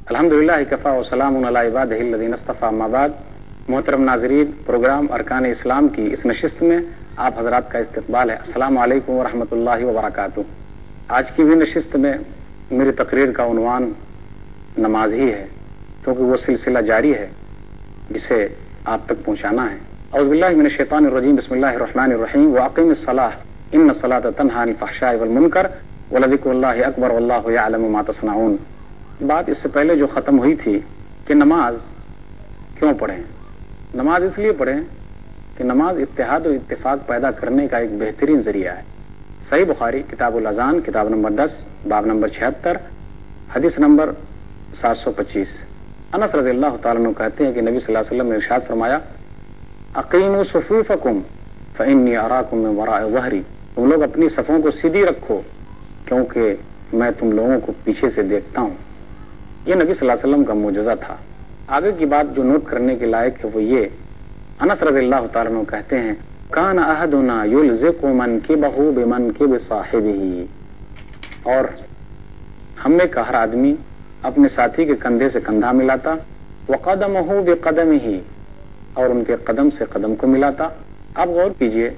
الحمدللہ کفا و سلام علی عبادہ الذین اصطفیٰ اما بعد. محترم ناظرین، پروگرام ارکان اسلام کی اس نشست میں آپ حضرات کا استقبال ہے. السلام علیکم ورحمۃ اللہ وبرکاتہ. آج کی بھی نشست میں میری تقریر کا عنوان نماز ہی ہے، کیونکہ وہ سلسلہ جاری ہے جسے آپ تک پہنچانا ہے. اعوذ باللہ من الشیطان الرجیم، بسم اللہ الرحمن الرحیم. واقم الصلاۃ ان الصلاۃ تنہی عن الفحشاء والمنکر ولذکر اللہ اکبر واللہ یعلم ما تصنعون. بات اس سے پہلے جو ختم ہوئی تھی کہ نماز کیوں پڑھیں. نماز اس لیے پڑھیں کہ نماز اتحاد و اتفاق پیدا کرنے کا ایک بہترین ذریعہ ہے. صحیح بخاری کتاب الاذان کتاب نمبر 10 باب نمبر 76 حدیث نمبر 725. انس رضی اللہ تعالیٰ عنہ کہتے ہیں کہ نبی صلی اللہ علیہ وسلم نے ارشاد فرمایا، اقیموا صفوفکم فانی اراکم من وراء ظہری. تم لوگ اپنی صفوں کو سیدھی رکھو کیونکہ میں تم لوگوں کو پیچھے سے دیکھتا ہوں. یہ نبی صلی اللہ علیہ وسلم کا معجزہ تھا. آگے کی بات جو نوٹ کرنے کے لائق ہے وہ یہ، انس رضی اللہ تعالیٰ عنہ کہتے ہیں، کان احدنا یلزق منکبہ بمنکب صاحبہ. اور ہم میں کا ہر آدمی اپنے ساتھی کے کندھے سے کندھا ملاتا، وقدمہ بقدمہ، اور ان کے قدم سے قدم کو ملاتا. آپ غور کیجئے،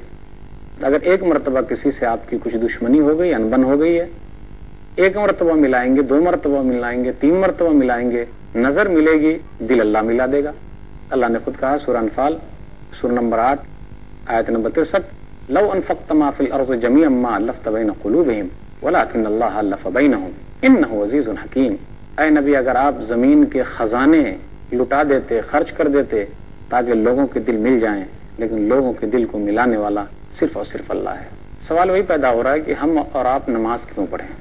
اگر ایک مرتبہ کسی سے آپ کی کچھ دشمنی ہو گئی، انبن ہو گئی ہے، ایک مرتبہ ملائیں گے، 2 مرتبہ ملائیں گے، 3 مرتبہ ملائیں گے، نظر ملے گی، دل اللہ ملا دے گا. اللہ نے خود کہا سورہ انفال سورہ نمبر 8 آیت نمبر 63، لو انفقت ما فی الارض جمیعا ما الفت بین قلوبہم ولکن اللہ الف بینہم انہ عزیز حکیم. اے نبی، اگر آپ زمین کے خزانے لٹا دیتے، خرچ کر دیتے تاکہ لوگوں کے دل مل جائیں، لیکن لوگوں کے دل کو ملانے والا صرف اور صرف اللہ ہے. سوال وہی پیدا ہو رہا ہے کہ ہم اور آپ نماز کیوں پڑھیں.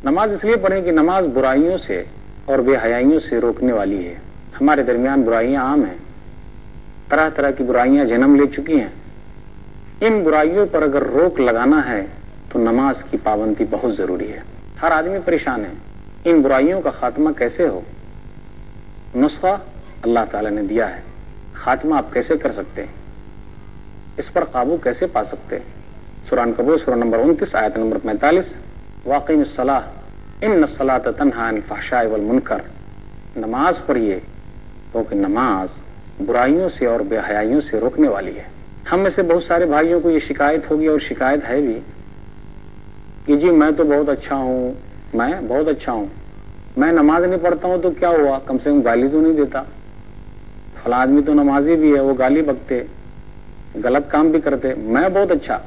نماز اس لیے پڑھیں کہ نماز برائیوں سے اور بے حیائیوں سے روکنے والی ہے. ہمارے درمیان برائیاں عام ہیں، طرح طرح کی برائیاں جنم لے چکی ہیں. ان برائیوں پر اگر روک لگانا ہے تو نماز کی پابندی بہت ضروری ہے. ہر آدمی پریشان ہے، ان برائیوں کا خاتمہ کیسے ہو. نسخہ اللہ تعالیٰ نے دیا ہے، خاتمہ آپ کیسے کر سکتے ہیں، اس پر قابو کیسے پا سکتے ہیں. سورہ عنکبوت سورہ نمبر 29 آیت نمبر 45، واقیم الصلاۃ ان الصلاۃ تنہی عن الفحشاء والمنکر. نماز پڑھیے کیونکہ نماز برائیوں سے اور بے حیائیوں سے روکنے والی ہے. ہم میں سے بہت سارے بھائیوں کو یہ شکایت ہوگی، اور شکایت ہے بھی، کہ جی میں تو بہت اچھا ہوں، میں بہت اچھا ہوں، میں نماز نہیں پڑھتا ہوں تو کیا ہوا، کم سے کم گالی تو نہیں دیتا. فلاں آدمی تو نمازی بھی ہے، وہ گالی بکتے، غلط کام بھی کرتے. میں بہت اچھا،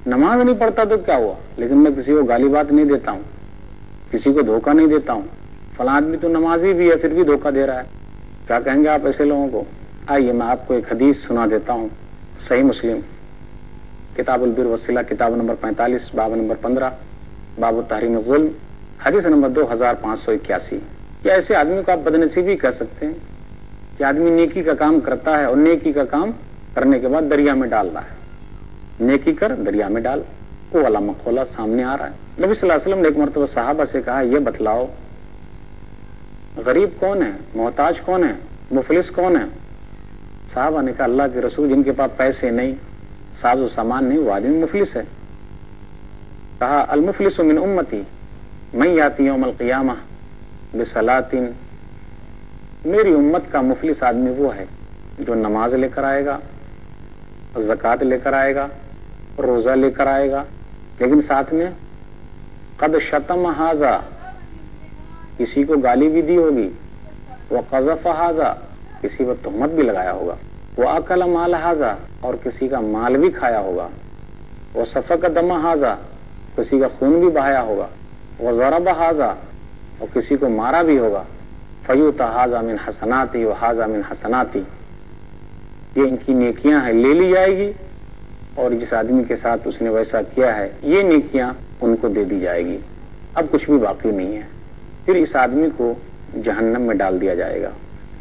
نماز نہیں پڑھتا تو کیا ہوا، لیکن میں کسی کو گالی بات نہیں دیتا ہوں، کسی کو دھوکہ نہیں دیتا ہوں. فلاں آدمی تو نمازی بھی ہے پھر بھی دھوکہ دے رہا ہے. کیا کہیں گے آپ ایسے لوگوں کو. آئیے میں آپ کو ایک حدیث سنا دیتا ہوں. صحیح مسلم کتاب البر والصلہ کتاب نمبر 45 باب نمبر 15 باب تحریم الظلم حدیث نمبر 2581. یا ایسے آدمی کو آپ بدنصیبی کہہ سکتے ہیں کہ آدمی نیکی کا کام کرتا ہے اور نیکی کا کام کرنے کے بعد دریا میں ڈال رہا ہے. نیکی کر دریا میں ڈال، وہ والا مقولہ سامنے آ رہا ہے. نبی صلی اللہ علیہ وسلم نے ایک مرتبہ صحابہ سے کہا، یہ بتلاؤ غریب کون ہے، محتاج کون ہے، مفلس کون ہے. صحابہ نے کہا اللہ کے رسول، جن کے پاس پیسے نہیں، ساز و سامان نہیں، وہ آدمی مفلس ہے. کہا المفلس من امتی من یاتی یوم القیامہ بصلاۃ. میری امت کا مفلس آدمی وہ ہے جو نماز لے کر آئے گا، زکوٰۃ لے کر آئے گا، روزہ لے کر آئے گا، لیکن ساتھ میں قد شتم ھذا، کسی کو گالی بھی دی ہوگی، وقذف ھذا، کسی پر تہمت بھی لگایا ہوگا، واکل مال ھذا، اور کسی کا مال بھی کھایا ہوگا، وسفک دم ھذا، کسی کا خون بھی بہایا ہوگا، وضرب ھذا، اور کسی کو مارا بھی ہوگا. فیوتا ھذا من حسناتی و ھذا من حسناتی، یہ ان کی نیکیاں ہیں، لے لی جائے گی، اور جس آدمی کے ساتھ اس نے ویسا کیا ہے یہ نیکیاں ان کو دے دی جائے گی، اب کچھ بھی باقی نہیں ہے۔ پھر اس آدمی کو جہنم میں ڈال دیا جائے گا۔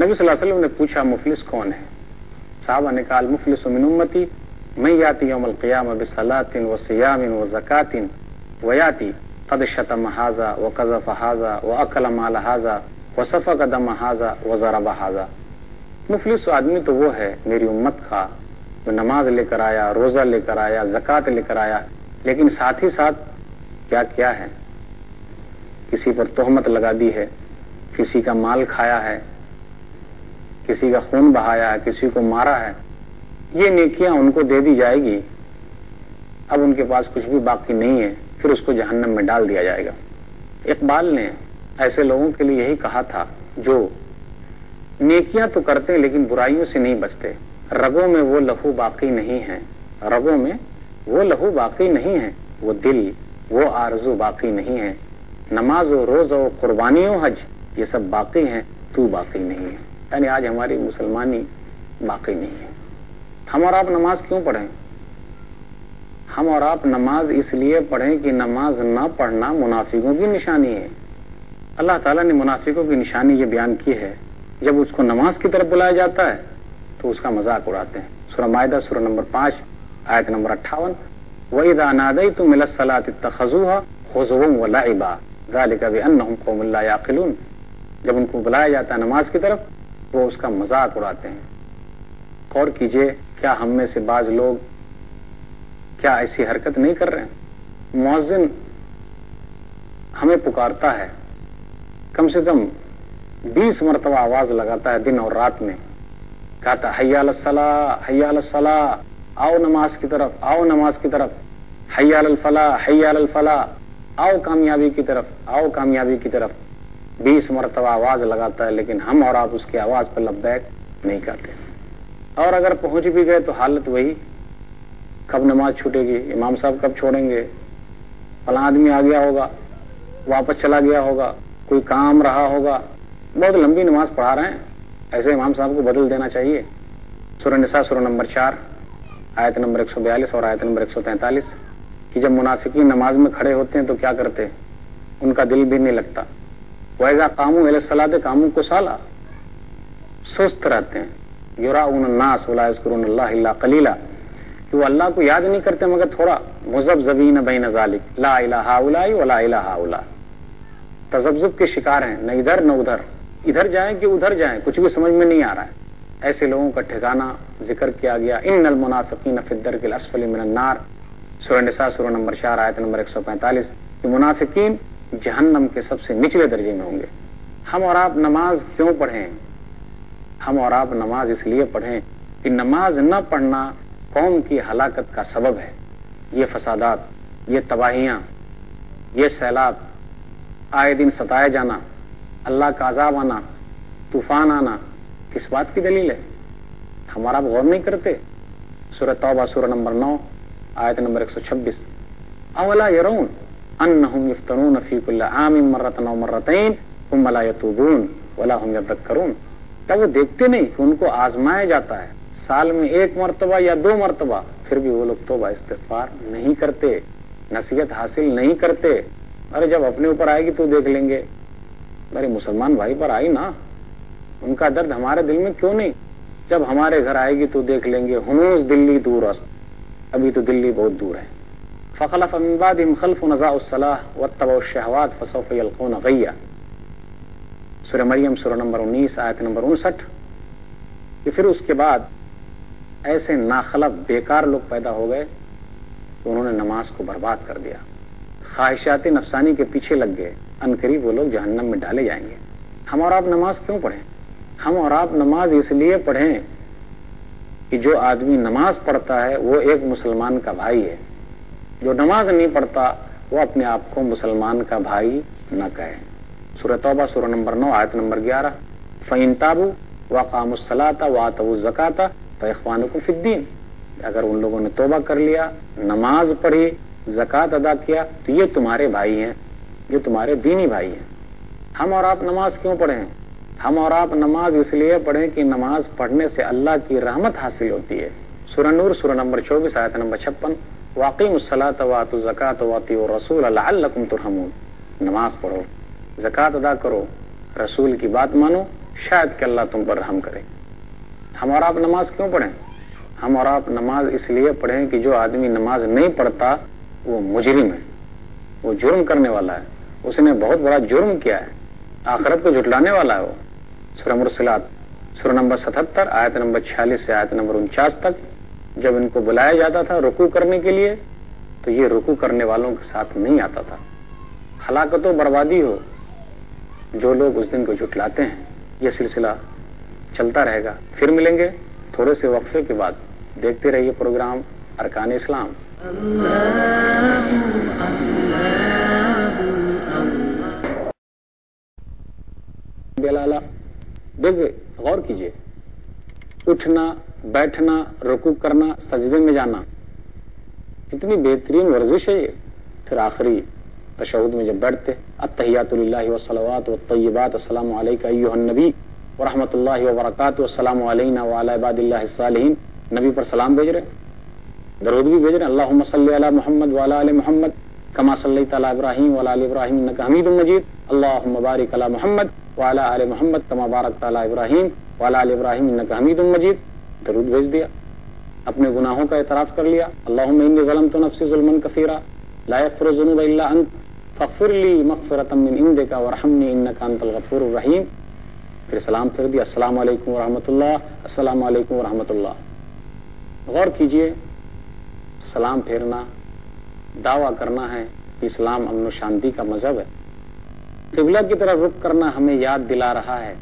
نبی صلی اللہ علیہ وسلم نے پوچھا مفلس کون ہے؟ صحابہ نے کہا المفلس من امتی من یاتی یوم القیامہ بصلاۃ وصیام وزکاۃ ویاتی قد شتم ھذا وقذف ھذا واکل مال ھذا وسفک دم ھذا وضرب ھذا۔ مفلس آدمی تو وہ ہے میری امت کا جو نماز لے کر آیا، روزہ لے کر آیا، زکوٰۃ لے کر آیا، لیکن ساتھ ہی ساتھ کیا ہے؟ کسی پر تہمت لگا دی ہے، کسی کا مال کھایا ہے، کسی کا خون بہایا ہے، کسی کو مارا ہے، یہ نیکیاں ان کو دے دی جائے گی، اب ان کے پاس کچھ بھی باقی نہیں ہے، پھر اس کو جہنم میں ڈال دیا جائے گا۔ اقبال نے ایسے لوگوں کے لیے یہی کہا تھا جو نیکیاں تو کرتے ہیں لیکن برائیوں سے نہیں بچتے، رگوں میں وہ لہو باقی نہیں ہے، رگوں میں وہ لہو باقی نہیں ہے، وہ دل وہ آرزو باقی نہیں ہے، نماز و روزہ و قربانی و حج یہ سب باقی ہیں، تو باقی نہیں ہے۔ یعنی آج ہماری مسلمانی باقی نہیں ہے۔ ہم اور آپ نماز کیوں پڑھیں؟ ہم اور آپ نماز اس لیے پڑھیں کہ نماز نہ پڑھنا منافقوں کی نشانی ہے۔ اللہ تعالیٰ نے منافقوں کی نشانی یہ بیان کی ہے، جب اس کو نماز کی طرف بلایا جاتا ہے تو اس کا مذاق اڑاتے ہیں۔ سورہ مائدہ سورہ نمبر 5 آیت نمبر 58، وَإِذَا نَادَيْتُمْ إِلَى الصَّلَاةِ اتَّخَذُوهَا هُزُوًا وَلَعِبًا ذَلِكَ بِأَنَّهُمْ قَوْمٌ لَا يَعْقِلُونَ۔ جب ان کو بلایا جاتا ہے نماز کی طرف وہ اس کا مذاق اڑاتے ہیں۔ غور کیجئے، کیا ہم میں سے بعض لوگ کیا ایسی حرکت نہیں کر رہے ہیں؟ مؤذن ہمیں پکارتا ہے، کم سے کم 20 مرتبہ آواز لگاتا ہے دن اور رات میں، کہتا ہے حی علی الصلاۃ حی علی الصلاۃ، آؤ نماز کی طرف، آؤ نماز کی طرف، حی علی الفلاح حی علی الفلاح، آؤ کامیابی کی طرف، آؤ کامیابی کی طرف۔ 20 مرتبہ آواز لگاتا ہے لیکن ہم اور آپ اس کی آواز پر لبیک نہیں کرتے، اور اگر پہنچ بھی گئے تو حالت وہی، کب نماز چھوٹے گی، امام صاحب کب چھوڑیں گے، فلاں آدمی آ گیا ہوگا، واپس چلا گیا ہوگا، کوئی کام رہا ہوگا، بہت لمبی نماز پڑھا رہے ہیں، ایسے امام صاحب کو بدل دینا چاہیے۔ سورہ نساء سورہ نمبر 4 آیت نمبر 142 اور آیت نمبر 143 کہ جب منافقین نماز میں کھڑے ہوتے ہیں تو کیا کرتے ہیں؟ ان کا دل بھی نہیں لگتا۔ وَإِذَا قَامُوا إِلَى الصَّلَاةِ قَامُوا كُسَالَىٰ، سست رہتے ہیں۔ يُرَاءُونَ النَّاسَ وَلَا يَذْكُرُونَ اللَّهَ إِلَّا قَلِيلًا، کہ وہ اللہ کو یاد نہیں کرتے مگر تھوڑا، مذبذبین بین ذالک لا الہ ہؤلاء ولا الہ ہؤلاء، تذبذب کے شکار ہیں، نہ ادھر نہ ادھر، ادھر جائیں کہ ادھر جائیں کچھ بھی سمجھ میں نہیں آ رہا ہے۔ ایسے لوگوں کا ٹھکانہ ذکر کیا گیا، ان المنافقین فی الدرک الاسفل من النار، سورہ نساء سورہ نمبر 4 آیت نمبر 145، کہ منافقین جہنم کے سب سے نچلے درجے میں ہوں گے۔ ہم اور آپ نماز کیوں پڑھیں؟ ہم اور آپ نماز اس لیے پڑھیں کہ نماز نہ پڑھنا قوم کی ہلاکت کا سبب ہے۔ یہ فسادات، یہ تباہیاں، یہ سیلاب، آئے دن ستائے جانا، اللہ کا عذاب آنا، طوفان آنا، کس بات کی دلیل ہے؟ ہمارا آپ غور نہیں کرتے؟ سورہ توبہ سورہ نمبر 9 آیت نمبر 126، اولا یرون انہم یفتنون فی کل عام مرۃ او مرتین ثم لا یتوبون ولا هم یذکرون، کیا وہ دیکھتے نہیں کہ ان کو آزمایا جاتا ہے سال میں 1 مرتبہ یا 2 مرتبہ، پھر بھی وہ لوگ توبہ استغفار نہیں کرتے، نصیحت حاصل نہیں کرتے؟ ارے جب اپنے اوپر آئے گی تو دیکھ لیں گے، میرے مسلمان بھائی پر آئی نا، ان کا درد ہمارے دل میں کیوں نہیں؟ جب ہمارے گھر آئے گی تو دیکھ لیں گے، ہنوز دلی دور است، ابھی تو دلی بہت دور ہے۔ فخلف من بعدهم خلف اضاعوا الصلاة واتبعوا الشهوات فسوف يلقون غیا، سورہ مریم سورہ نمبر 19 آیت نمبر 59، کہ پھر اس کے بعد ایسے ناخلف بیکار لوگ پیدا ہو گئے کہ انہوں نے نماز کو برباد کر دیا، خواہشات نفسانی کے پیچھے لگ گئے، عنقریب وہ لوگ جہنم میں ڈالے جائیں گے۔ ہم اور آپ نماز کیوں پڑھیں؟ ہم اور آپ نماز اس لیے پڑھیں کہ جو آدمی نماز پڑھتا ہے وہ ایک مسلمان کا بھائی ہے، جو نماز نہیں پڑھتا وہ اپنے آپ کو مسلمان کا بھائی نہ کہے۔ سورہ توبہ سورہ نمبر 9 آیت نمبر 11، فَإِن تَابُوا وَأَقَامُوا الصَّلَاةَ وَآتَوُا الزَّكَاةَ فَإِخْوَانُكُمْ فِي الدِّينِ، اگر ان لوگوں نے توبہ کر لیا، نماز پڑھی، زکوٰۃ ادا کیا تو یہ تمہارے بھائی ہیں، یہ تمہارے دینی بھائی ہیں۔ ہم اور آپ نماز کیوں پڑھیں؟ ہم اور آپ نماز اس لیے پڑھیں کہ نماز پڑھنے سے اللہ کی رحمت حاصل ہوتی ہے۔ سورہ نور سورہ نمبر 24 آیت نمبر 56، وَأَقِیمُوا الصَّلَاةَ وَآتُوا الزَّکَاةَ وَأَطِیعُوا الرَّسُولَ لَعَلَّکُمْ تُرْحَمُونَ۔ نماز پڑھو، زکوٰۃ ادا کرو، رسول کی بات مانو، شاید کہ اللہ تم پر رحم کرے۔ ہم اور آپ نماز کیوں پڑھیں؟ ہم اور آپ نماز اس لیے پڑھیں کہ جو آدمی نماز نہیں پڑھتا وہ مجرم ہے، وہ جرم کرنے والا ہے، اس نے بہت بڑا جرم کیا ہے، آخرت کو جھٹلانے والا ہے وہ۔ سورہ مرسلات سورہ نمبر 77 آیت نمبر 46 سے آیت نمبر 49 تک، جب ان کو بلایا جاتا تھا رکوع کرنے کے لیے تو یہ رکوع کرنے والوں کے ساتھ نہیں آتا تھا۔ ہلاکت و بربادی ہو جو لوگ اس دن کو جھٹلاتے ہیں۔ یہ سلسلہ چلتا رہے گا، پھر ملیں گے تھوڑے سے وقفے کے بعد۔ دیکھتے رہیے پروگرام ارکان اسلام۔ بلالا دیکھیں، غور کیجئے، اٹھنا، بیٹھنا، رکوع کرنا، سجدے میں جانا، کتنی بہترین ورزش ہے یہ۔ پھر آخری تشہد میں جب بیٹھتے، التحیات للہ والصلوات والطیبات، السلام علیک ایھا النبی ورحمۃ اللہ وبرکاتہ، السلام علینا وعلی عباد اللہ الصالحین، نبی پر سلام بھیج رہے ہیں، درود بھی بھیج رہے ہیں، اللہم صلی علی محمد وعلی آل محمد کما صلیت علی ابراہیم وعلی آل ابراہیم انک حمید مجید، اللہم بارک علی محمد وعلی آل محمد کما بارکت علی ابراہیم وعلی آل ابراہیم انک حمید مجید، درود بھیج دیا، اپنے گناہوں کا اعتراف کر لیا، اللہم انی ظلمت نفسی ظلما کثیرا لا یغفر الذنوب الا انت فاغفر لی مغفرۃ من عندک وارحمنی انک انت الغفور الرحیم، پھر سلام پھر دیا، السلام علیکم ورحمۃ اللہ، السلام علیکم ورحمۃ اللہ۔ غور کیجئے، سلام پھیرنا، دعویٰ کرنا ہے کہ اسلام امن و شانتی کا مذہب ہے، قبلہ کی طرف رخ کرنا ہمیں یاد دلا رہا ہے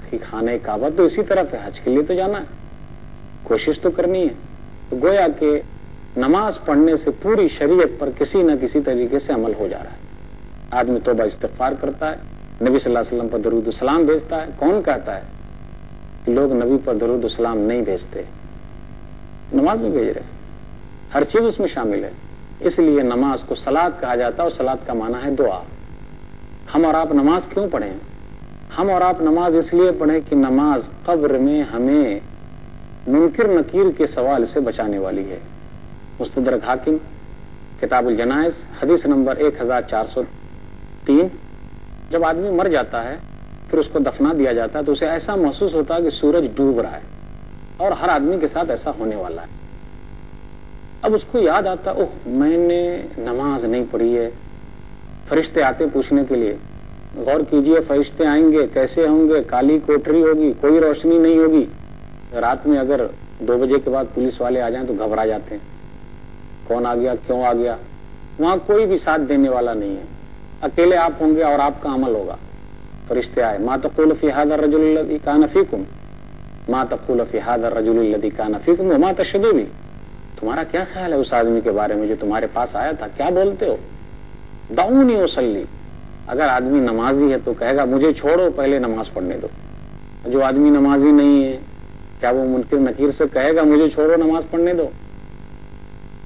کہ خانہ کعبہ تو اسی طرف ہے، حج کے لیے تو جانا ہے، کوشش تو کرنی ہے۔ تو گویا کہ نماز پڑھنے سے پوری شریعت پر کسی نہ کسی طریقے سے عمل ہو جا رہا ہے۔ آدمی توبہ استغفار کرتا ہے، نبی صلی اللہ علیہ وسلم پر درود و سلام بھیجتا ہے۔ کون کہتا ہے کہ لوگ نبی پر درود و سلام نہیں بھیجتے؟ نماز میں بھیج رہے ہیں، ہر چیز اس میں شامل ہے۔ اس لیے نماز کو صلاۃ کہا جاتا ہے، اور صلاۃ کا معنی ہے دعا۔ ہم اور آپ نماز کیوں پڑھیں؟ ہم اور آپ نماز اس لیے پڑھیں کہ نماز قبر میں ہمیں منکر نکیر کے سوال سے بچانے والی ہے۔ مستدرک حاکم کتاب الجنائز حدیث نمبر 1403، جب آدمی مر جاتا ہے پھر اس کو دفنا دیا جاتا ہے تو اسے ایسا محسوس ہوتا ہے کہ سورج ڈوب رہا ہے، اور ہر آدمی کے ساتھ ایسا ہونے والا ہے۔ اب اس کو یاد آتا، اوہ میں نے نماز نہیں پڑھی ہے۔ فرشتے آتے پوچھنے کے لیے، غور کیجئے، فرشتے آئیں گے، کیسے ہوں گے؟ کالی کوٹری ہوگی، کوئی روشنی نہیں ہوگی۔ رات میں اگر 2 بجے کے بعد پولیس والے آ جائیں تو گھبرا جاتے ہیں، کون آ گیا، کیوں آ گیا؟ وہاں کوئی بھی ساتھ دینے والا نہیں ہے، اکیلے آپ ہوں گے اور آپ کا عمل ہوگا۔ فرشتے آئے، ما تقول فی ھذا الرجل الذی کان فیکم، ما تقول فی ھذا الرجل الذی کان فیکم وما تشهدون به، تمہارا کیا خیال ہے اس آدمی کے بارے میں جو تمہارے پاس آیا تھا، کیا بولتے ہو؟ دعونی اصلی، اگر آدمی نمازی ہے تو کہے گا مجھے چھوڑو، پہلے نماز پڑھنے دو۔ جو آدمی نمازی نہیں ہے کیا وہ منکر نکیر سے کہے گا مجھے چھوڑو، نماز پڑھنے دو؟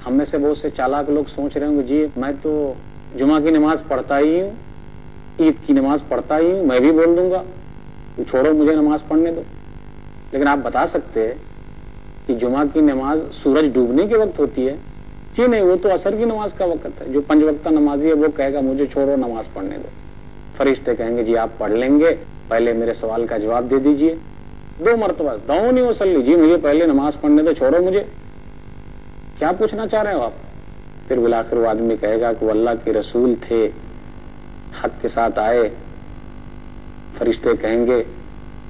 ہم میں سے بہت سے چالاک لوگ سوچ رہے ہوں گے جی میں تو جمعہ کی نماز پڑھتا ہی ہوں، عید کی نماز پڑھتا ہی ہوں، میں بھی بول دوں گا کہ چھوڑو مجھے نماز پڑھنے دو۔ لیکن آپ بتا سکتے ہیں کہ جمعہ کی نماز سورج ڈوبنے کے وقت ہوتی ہے؟ جی نہیں، وہ تو عصر کی نماز کا وقت ہے۔ جو 5 وقتہ نمازی ہے وہ کہے گا مجھے چھوڑو، نماز پڑھنے دو۔ فرشتے کہیں گے جی آپ پڑھ لیں گے، پہلے میرے سوال کا جواب دے دیجئے۔ 2 مرتبہ دعونی اصلی، جی مجھے پہلے نماز پڑھنے دو، چھوڑو مجھے، کیا پوچھنا چاہ رہے ہو آپ؟ پھر بالآخر وہ آدمی کہے گا کہ وہ اللہ کے رسول تھے، حق کے ساتھ آئے۔ فرشتے کہیں گے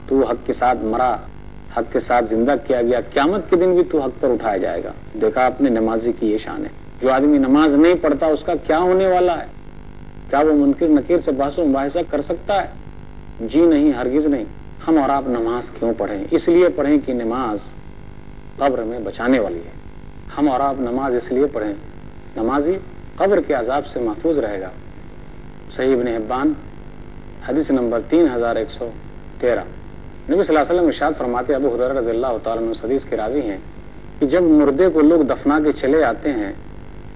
تو حق کے ساتھ مرا، حق کے ساتھ زندہ کیا گیا، قیامت کے دن بھی تو حق پر اٹھایا جائے گا۔ دیکھا آپ نے، نمازی کی یہ شان ہے۔ جو آدمی نماز نہیں پڑھتا اس کا کیا ہونے والا ہے؟ کیا وہ منکر نکیر سے بحث و مباحثہ کر سکتا ہے؟ جی نہیں، ہرگز نہیں۔ ہم اور آپ نماز کیوں پڑھیں؟ اس لیے پڑھیں کہ نماز قبر میں بچانے والی ہے۔ ہم اور آپ نماز اس لیے پڑھیں، نمازی قبر کے عذاب سے محفوظ رہے گا۔ صحیح ابن حبان حدیث نمبر 3113، نبی صلی اللہ علیہ وسلم ارشاد فرماتے، ابو ہریرہ رضی اللہ تعالیٰ عنہ اس حدیث کے راوی ہیں، کہ جب مردے کو لوگ دفنا کے چلے آتے ہیں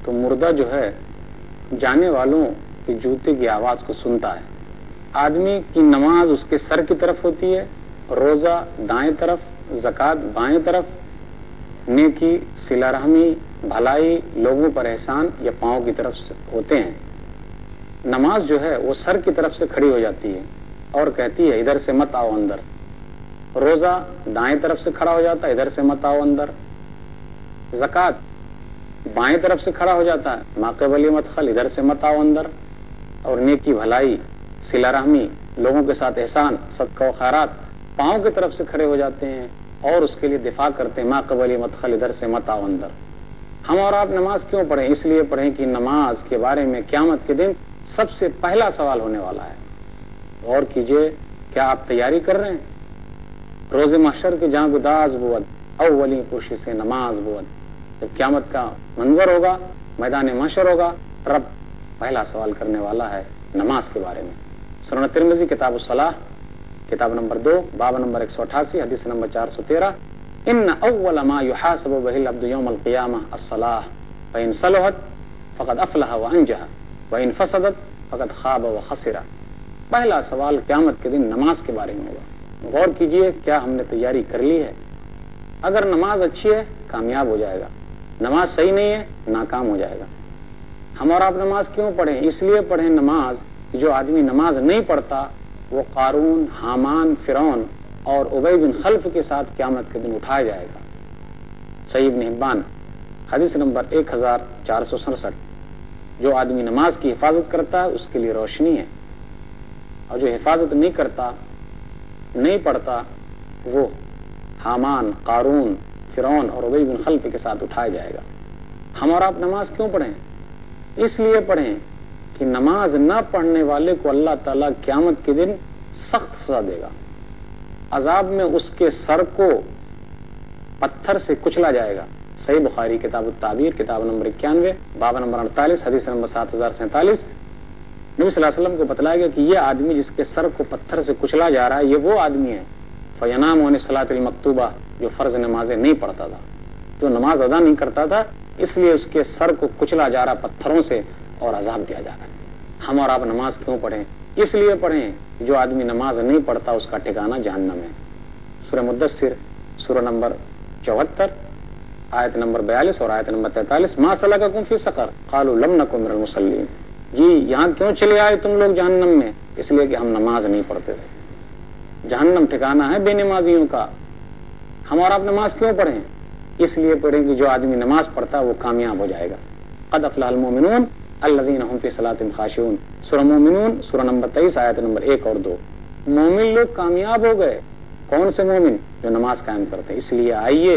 تو مردہ جو ہے جانے والوں کے جوتے کی آواز کو سنتا ہے، آدمی کی نماز اس کے سر کی طرف ہوتی ہے، روزہ دائیں طرف، زکوٰۃ بائیں طرف، نیکی، صلہ رحمی، بھلائی، لوگوں پر احسان یا پاؤں کی طرف سے ہوتے ہیں۔ نماز جو ہے وہ سر کی طرف سے کھڑی ہو جاتی ہے اور کہتی ہے ادھر سے مت آؤ اندر۔ روزہ دائیں طرف سے کھڑا ہو جاتا ہے، ادھر سے مت آؤ اندر۔ زکوٰۃ بائیں طرف سے کھڑا ہو جاتا ہے، ما قبل مدخل، ادھر سے مت آؤ اندر۔ اور نیکی، بھلائی، صلہ رحمی، لوگوں کے ساتھ احسان، صدقہ و خیرات پاؤں کی طرف سے کھڑے ہو جاتے ہیں اور اس کے لیے دفاع کرتے ہیں، ما قبل مدخل، ادھر سے مت آؤ اندر۔ ہم اور آپ نماز کیوں پڑھیں؟ اس لیے پڑھیں کہ نماز کے بارے میں قیامت کے دن سب سے پہلا سوال ہونے والا ہے۔ غور کیجئے، کیا آپ تیاری کر رہے ہیں؟ روز محشر کے جہاں گداز بود اولی پوشی سے نماز بود، جب قیامت کا منظر ہوگا، میدان محشر ہوگا، رب پہلا سوال کرنے والا ہے نماز کے بارے میں۔ سنن ترمذی کتاب الصلاح، کتاب نمبر 2، باب نمبر 188، حدیث نمبر 413، ان اول ما يحاسب به العبد يوم القيامه الصلاة فان صلحت فقد افلح وانجح وان فسدت فقد خاب وخسر۔ پہلا سوال قیامت کے دن نماز کے بارے میں ہوگا۔ غور کیجئے، کیا ہم نے تیاری کر لی ہے؟ اگر نماز اچھی ہے کامیاب ہو جائے گا، نماز صحیح نہیں ہے ناکام ہو جائے گا۔ ہم اور آپ نماز کیوں پڑھیں؟ اس لیے پڑھیں نماز، جو آدمی نماز نہیں پڑھتا وہ قارون، حامان، فرعون اور ابی بن خلف کے ساتھ قیامت کے دن اٹھایا جائے گا۔ صحیح ابن حبان، حدیث نمبر 1467۔ جو آدمی نماز کی حفاظت کرتا ہے اس کے لیے روشنی ہے، اور جو حفاظت نہیں کرتا، نہیں پڑھتا، وہ حامان، قارون، فرعون اور ابی بن خلف کے ساتھ اٹھایا جائے گا۔ ہم اور آپ نماز کیوں پڑھیں؟ اس لیے پڑھیں کہ نماز نہ پڑھنے والے کو اللہ تعالیٰ قیامت کے دن سخت سزا دے گا۔ عذاب میں اس کے سر کو پتھر سے کچلا جائے گا۔ صحیح بخاری کتاب التعبیر، کتاب نمبر 91، باب نمبر 48، حدیث نمبر 7047۔ نبی صلی اللہ علیہ وسلم کو بتلایا گیا کہ یہ آدمی جس کے سر کو پتھر سے کچلا جا رہا ہے، یہ وہ آدمی ہے فینام عن الصلاۃ المکتوبہ، جو فرض نمازیں نہیں پڑھتا تھا، جو نماز ادا نہیں کرتا تھا، اس لیے اس کے سر کو کچلا جا رہا پتھروں سے اور عذاب دیا جا رہا ہے۔ ہم اور آپ نماز کیوں پڑھیں؟ اس لیے پڑھیں جو آدمی نماز نہیں پڑھتا اس کا ٹھکانہ جہنم ہے۔ سورہ مدثر، سورہ نمبر 74، آیت نمبر 42 اور آیت نمبر 43، ما سلککم فی سقر قالوا لم نک من المصلین۔ جی یہاں کیوں چلے آئے تم لوگ جہنم میں؟ اس لیے کہ ہم نماز نہیں پڑھتے تھے۔ جہنم ٹھکانہ ہے بے نمازیوں کا۔ ہم اور آپ نماز کیوں پڑھیں؟ اس لیے پڑھیں کہ جو آدمی نماز پڑھتا ہے وہ کامیاب ہو جائے گا۔ قد افلح المؤمنون الذین هم فی صلاتهم خاشعون، سورہ مومنون، سورہ نمبر 23، آیت نمبر 1 اور 2۔ مومن لوگ کامیاب ہو گئے۔ کون سے مومن؟ جو نماز قائم کرتے ہیں۔ اس لیے آئیے،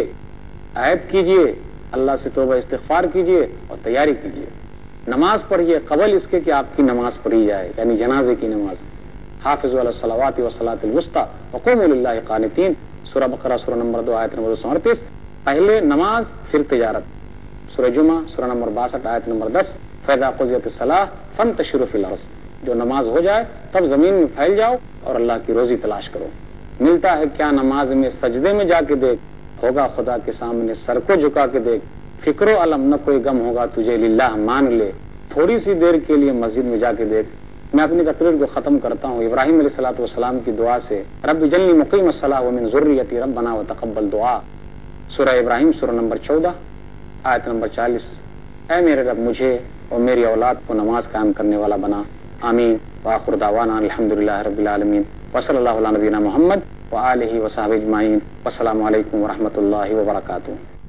عہد کیجئے، اللہ سے توبہ استغفار کیجئے اور تیاری کیجئے۔ نماز پڑھیے قبل اس کے کہ آپ کی نماز پڑھی جائے، یعنی جنازے کی نماز۔ حافظوا علی الصلوات والصلاۃ الوسطی وقوموا للہ قانتین، سورہ بقرہ، سورہ نمبر 2، آیت نمبر 238۔ پہلے نماز پھر تجارت۔ سورہ جمعہ، سورہ نمبر 62، آیت نمبر 10، فَإِذَا قُضِيَتِ الصَّلَاةُ فَانتَشِرُوا فِي الْأَرْضِ، جو نماز ہو جائے تب زمین میں پھیل جاؤ اور اللہ کی روزی تلاش کرو۔ ملتا ہے کیا نماز میں؟ سجدے میں جا کے دیکھ، ہوگا خدا کے سامنے سر کو جھکا کے دیکھ، فکر و علم نہ کوئی غم ہوگا تجھے، للہ مان لے، تھوڑی سی دیر کے لیے مسجد میں جا کے دیکھ۔ میں اپنی تقریر کو ختم کرتا ہوں ابراہیم علیہ الصلوۃ والسلام کی دعا سے، رب اجعلنی مقیم الصلاۃ ومن ذریتی ربنا وتقبل دعا، سورہ ابراہیم، سورہ نمبر 14، آیت نمبر 40۔ اے میرے رب مجھے اور میری اولاد کو نماز قائم کرنے والا بنا، آمین۔ وآخر دعوانا الحمدللہ رب العالمین، وصلی اللہ علی نبینا محمد وآلہ وصحبہ اجمعین، والسلام علیکم ورحمۃ اللہ وبرکاتہ۔